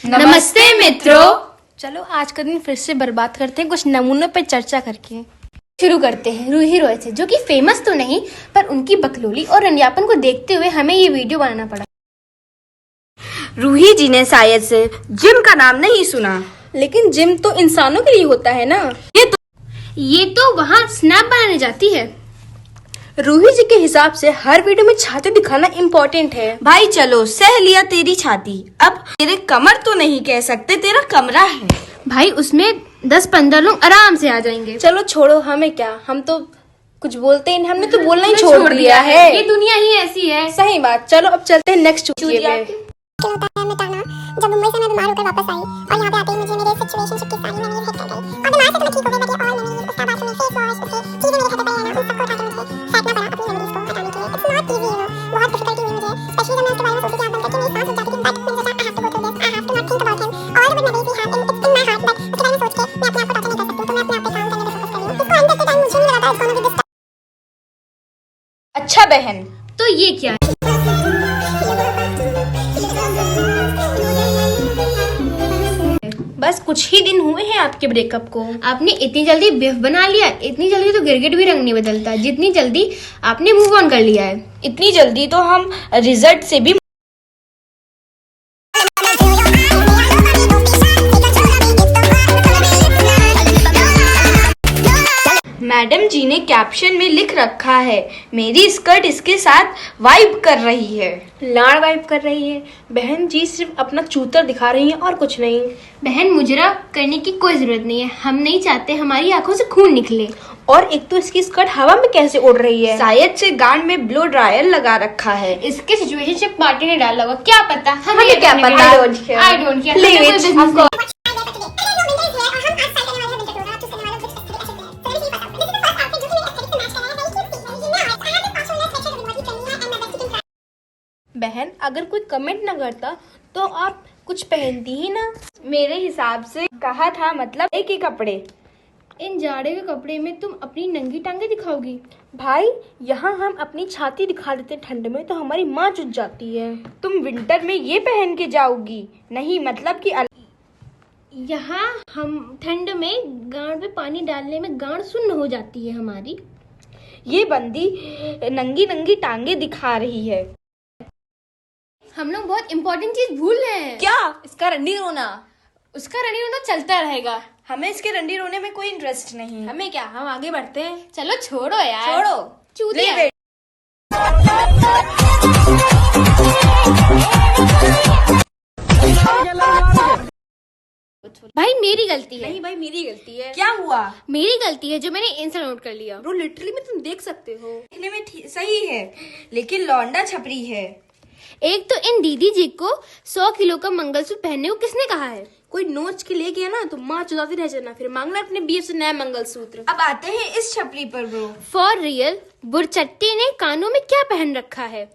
नमस्ते मित्रों। चलो आज का दिन फिर से बर्बाद करते हैं कुछ नमूनों पर चर्चा करके। शुरू करते हैं रूही रॉय से, जो कि फेमस तो नहीं पर उनकी बकलोली और रंडियापन को देखते हुए हमें ये वीडियो बनाना पड़ा। रूही जी ने शायद से जिम का नाम नहीं सुना, लेकिन जिम तो इंसानों के लिए होता है ना। ये तो वहाँ स्नैप बनाने जाती है। रूही जी के हिसाब से हर वीडियो में छाती दिखाना इम्पोर्टेंट है। भाई चलो सह लिया तेरी छाती, अब तेरे कमर तो नहीं कह सकते, तेरा कमरा है। भाई उसमें 10-15 लोग आराम से आ जाएंगे। चलो छोड़ो, हमें क्या, हम तो कुछ बोलते ही नहीं, हमने तो बोलना ही छोड़ दिया है। ये दुनिया ही ऐसी है। सही बात। चलो अब चलते हैं नेक्स्ट चूतिए पे। जब मुंबई से मैं बीमार होकर वापस आई और यहाँ पे आते ही मुझे मेरे सिचुएशनशिप की सारी मेमोरीज हिट कर गई और दिमाग से तो मैं ठीक हो गई, बट ये ऑल मेमोरीज, उसका बाद में फेस वॉश, उसके चीजें मेरे घर पे पड़ी है ना, उन सबको उठा के मुझे फेंकना पड़ा अपनी मेमोरीज को हटाने के लिए। It's not easy, you know, बहुत डिफिकल्टी हुई मुझे, स्पेशली जब मैं उसके बारे में सोचती थी, बंद करके मेरी सांस रुक जाती थी। बट मुझे सोचा I have to go through this, I have to not think about him और what memories we have it's in my heart, but उसके बारे में सोच के मैं अपने आप को टॉर्चर नहीं कर सकती, तो मैं अपने आप पे काम करने पे फोकस कर रही हूँ। इसको एंड करते टाइम मुझे नहीं लगा था इट्स गोना बी दिस। अच्छा बहन, तो ये क्या है? बस कुछ ही दिन हुए हैं आपके ब्रेकअप को, आपने इतनी जल्दी बिफ बना लिया। इतनी जल्दी तो गिरगिट भी रंग नहीं बदलता जितनी जल्दी आपने मूव ऑन कर लिया है। इतनी जल्दी तो हम रिजल्ट से भी मैडम जी ने कैप्शन में लिख रखा है, मेरी स्कर्ट इसके साथ वाइब कर रही है। लाड़ वाइब कर रही है। बहन जी सिर्फ अपना चूतर दिखा रही हैं और कुछ नहीं। बहन मुजरा करने की कोई जरूरत नहीं है, हम नहीं चाहते हमारी आंखों से खून निकले। और एक तो इसकी स्कर्ट हवा में कैसे उड़ रही है? शायद से गांड में ब्लो ड्रायर लगा रखा है। इसके सिचुएशनशिप पार्टी ने डाला होगा, क्या पता। हमें क्या पता। I don't care. बहन अगर कोई कमेंट ना करता तो आप कुछ पहनती ही ना। मेरे हिसाब से कहा था, मतलब एक ही कपड़े। इन जाड़े के कपड़े में तुम अपनी नंगी टांगे दिखाओगी? भाई यहाँ हम अपनी छाती दिखा देते हैं ठंड में तो हमारी माँ जुट जाती है। तुम विंटर में ये पहन के जाओगी? नहीं, मतलब कि यहाँ हम ठंड में गांड में पानी डालने में गांड सुन्न हो जाती है हमारी। ये बंदी नंगी नंगी टांगे दिखा रही है। हम लोग बहुत इम्पोर्टेंट चीज भूल रहे हैं। क्या? इसका रंडी रोना। उसका रंडी रोना चलता रहेगा। हमें इसके रंडी रोने में कोई इंटरेस्ट नहीं। हमें क्या, हम आगे बढ़ते हैं। चलो छोड़ो यार, छोड़ो चूतिया। भाई मेरी गलती है। नहीं भाई मेरी गलती है। क्या हुआ? मेरी गलती है जो मैंने इंस्टा नोट कर लिया। ब्रो लिटरली में तुम देख सकते हो, देखने में सही है लेकिन लौंडा छपरी है। एक तो इन दीदी जी को 100 किलो का मंगलसूत्र पहनने को किसने कहा है? कोई नोच के ले गया ना तो माँ चुदाती रह जाना, फिर मांगना अपने बीएफ से नया मंगलसूत्र। अब आते हैं इस छपरी पर ब्रो। फॉर रियल, बुरचट्टी ने कानों में क्या पहन रखा है?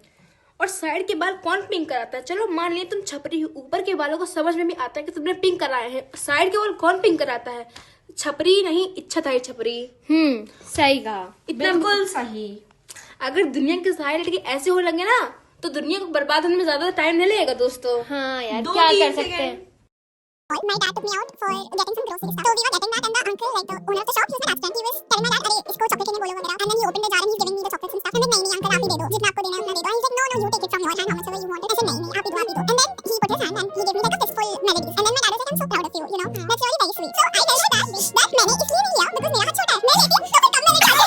और साइड के बाल कौन पिंक कराता है? चलो मान लिया तुम छपरी हो, ऊपर के बालों को समझ में भी आता है कि तुमने पिंक कराए हैं, साइड के बाल कौन पिंक कराता है? छपरी नहीं, इच्छा था छपरी। सही कहा, बिल्कुल सही। अगर दुनिया के सारे लड़के ऐसे हो लगे ना तो दुनिया को बर्बाद होने में ज्यादा टाइम नहीं लगेगा दोस्तों। हाँ यार, क्या कर सकते हैं। My dad took me out for getting some grocery stuff. So we were getting that, and the uncle, like the owner of the shop, he was very absent. He was telling my dad, "अरे इसको chocolate लेने बोलो वगैरह." And then he opened the jar and he's giving me the chocolates and stuff. And then नहीं uncle आप ही दे दो, जितना आपको देना है उतना दे दो. And he's like, "No, you take it from your hand, how much ever you want." I said नहीं आप ही दो. And then he put his hand and he gave me like a fistful melodies. And then my dad was like, "I'm so proud of you, you know, that's really very sweet." So I tell my dad that मैंने इसलिए नहीं लिया because मेरा हाथ छोटा है. मैं लेती तो फिर कम मैंने कहा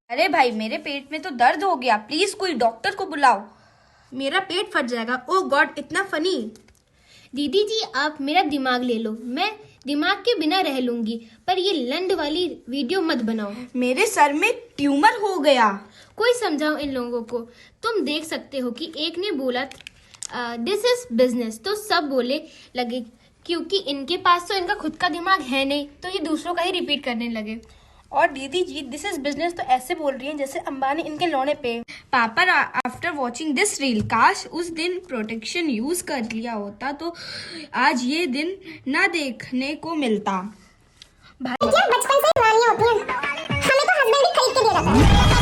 अरे भाई मेरे पेट में तो दर्द हो गया, प्लीज कोई डॉक्टर को बुलाओ। मेरा पेट फट जाएगा। ओह गॉड, इतना फनी। दीदी जी आप मेरा दिमाग ले लो, मैं दिमाग के बिना रह लूंगी, पर ये लंड वाली वीडियो मत बनाओ। मेरे सर में ट्यूमर हो गया। कोई समझाओ इन लोगों को। तुम देख सकते हो कि एक ने बोला दिस इज बिजनेस, तो सब बोले लगे, क्योंकि इनके पास तो इनका खुद का दिमाग है नहीं, तो ये दूसरों का ही रिपीट करने लगे। और दीदी जी दिस इज बिजनेस तो ऐसे बोल रही हैं जैसे अंबानी इनके लौने पे। पापा आफ्टर वॉचिंग दिस रील, काश उस दिन प्रोटेक्शन यूज कर लिया होता तो आज ये दिन ना देखने को मिलता। बचपन से पुरानी होती हैं, हमें तो हस्बैंड भी खरीद के दे रहा था।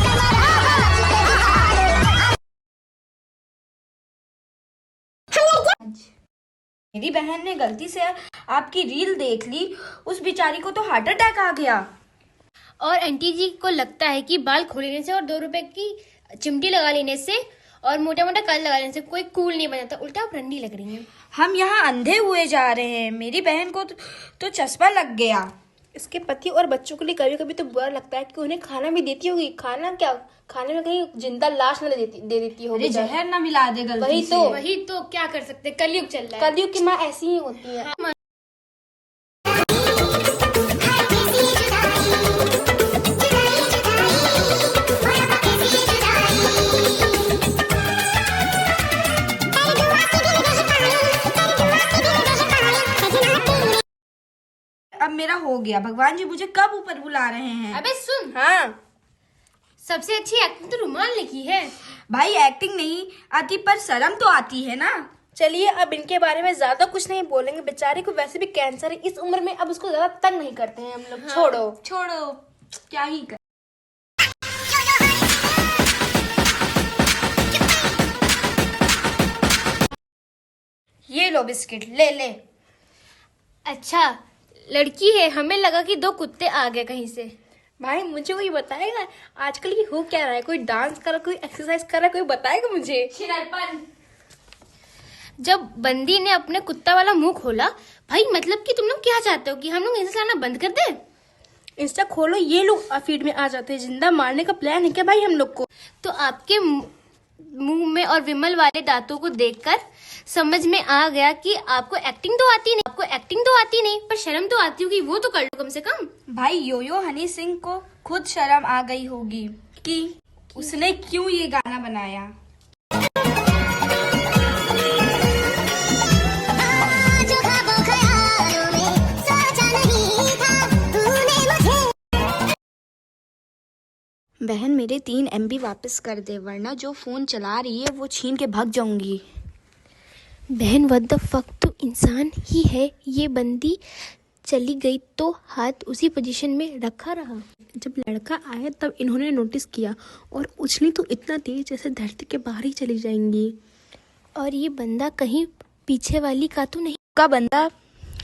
मेरी बहन ने गलती से आपकी रील देख ली, उस बेचारी को तो हार्ट अटैक आ गया। और आंटी जी को लगता है कि बाल खोल लेने से और 2 रुपए की चिमटी लगा लेने से और मोटा मोटा कलर लगा लेने से कोई कूल नहीं बनता, उल्टा आप रंडी लग रही हैं। हम यहाँ अंधे हुए जा रहे हैं। मेरी बहन को तो चश्मा लग गया। इसके पति और बच्चों के लिए कभी कभी तो बुरा लगता है कि उन्हें खाना भी देती होगी। खाना क्या, खाने में कहीं जिंदा लाश न दे देती होगी। अरे जहर ना मिला दे गलती से। वही तो क्या कर सकते, कलयुग चल रहा है। कलयुग की माँ ऐसी ही होती है। अब मेरा हो गया। भगवान जी मुझे कब ऊपर बुला रहे हैं? अबे सुन, हाँ, सबसे अच्छी एक्टिंग तो रुमाल ने की है। भाई एक्टिंग नहीं आती पर शर्म तो आती है ना। चलिए अब इनके बारे में ज्यादा कुछ नहीं बोलेंगे। बेचारे को वैसे भी कैंसर है इस उम्र में, अब उसको ज्यादा तंग नहीं करते हैं हम लोग। छोड़ो, क्या ही कर। ये लो बिस्किट, ले। अच्छा लड़की है, हमें लगा कि 2 कुत्ते आ गए कहीं से। भाई मुझे कोई बताएगा आजकल ये हो क्या रहा है? कोई डांस कर रहा है, कोई एक्सरसाइज कर रहा है, कोई बताएगा मुझे? जब बंदी ने अपने कुत्ता वाला मुंह खोला, भाई मतलब कि तुम लोग क्या चाहते हो कि हम लोग इंस्टा चलाना बंद कर दें? इंस्टा खोलो, ये लोग फीड में आ जाते हैं। जिंदा मारने का प्लान है क्या भाई हम लोग को? तो आपके मुंह में और विमल वाले दांतों को देखकर समझ में आ गया कि आपको एक्टिंग तो आती नहीं, पर शर्म तो आती होगी, वो तो कर लो कम से कम। भाई योयो हनी सिंह को खुद शर्म आ गई होगी कि उसने क्यों ये गाना बनाया। बहन मेरे 3 MB वापस कर दे, वरना जो फोन चला रही है वो छीन के भाग जाऊंगी। बहन व्हाट द फक, तो इंसान ही है। ये बंदी चली गई तो हाथ उसी पोजीशन में रखा रहा। जब लड़का आया तब इन्होंने नोटिस किया और उछली तो इतना तेज जैसे धरती के बाहर ही चली जाएंगी। और ये बंदा कहीं पीछे वाली का तो नहीं? का बंदा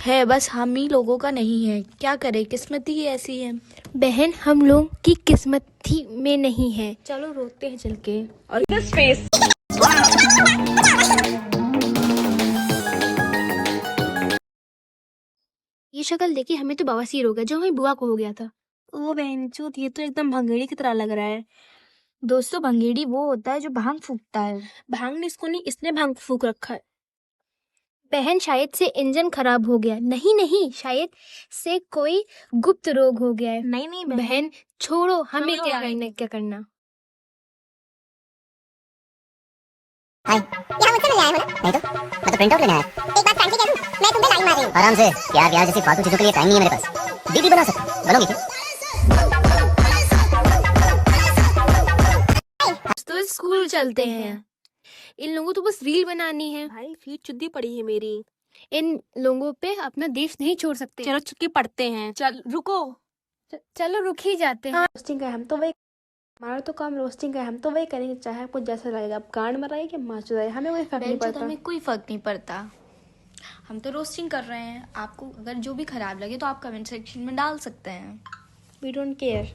है, बस हम ही लोगों का नहीं है। क्या करे, किस्मत ही ऐसी है। बहन हम लोग की किस्मत ही में नहीं है। चलो रोते हैं चल के। और ये शक्ल देखी, हमें तो बवासीर हो गया जो हमें बुआ को हो गया था। ओ बहनचोद, ये तो एकदम भंगेड़ी की तरह लग रहा है। दोस्तों भंगेड़ी वो होता है जो भांग फूकता है। भांग ने इसको नहीं, इसने भांग फूक रखा है। बहन शायद से इंजन खराब हो गया। नहीं, शायद से कोई गुप्त रोग हो गया है। नहीं बहन छोड़ो, हमें क्या करना। हाय, यहाँ मुझसे मिल आए हो ना? नहीं तो मैं तो प्रिंट आउट लेने आया। एक बात फ्रैंकली कह दूं, मैं तुम पे लाइन मार रही हूँ। आराम से, प्यार जैसी फालतू चीजों के लिए टाइम नहीं है मेरे पास। दीदी बना सकती, बनोगी क्या? तो स्कूल चलते हैं। इन लोगों तो बस रील बनानी है। भाई फीट चुद्दी पड़ी है मेरी। इन लोगों पे अपना देश नहीं छोड़ सकते। चलो चुटकी पढ़ते हैं। चल रुको। चलो रुक ही जाते हैं। रोस्टिंग का हम तो वही, हमारा तो काम रोस्टिंग का, हम तो वही करेंगे चाहे आपको जैसा लगेगा। आप गांड मराए कि मार चुदाए, हमें कोई फर्क नहीं बेंचो तो पड़ता। हमें कोई फर्क नहीं पड़ता। हम तो रोस्टिंग कर रहे हैं। आपको अगर जो भी खराब लगे तो आप कमेंट सेक्शन में डाल सकते हैं। We don't care.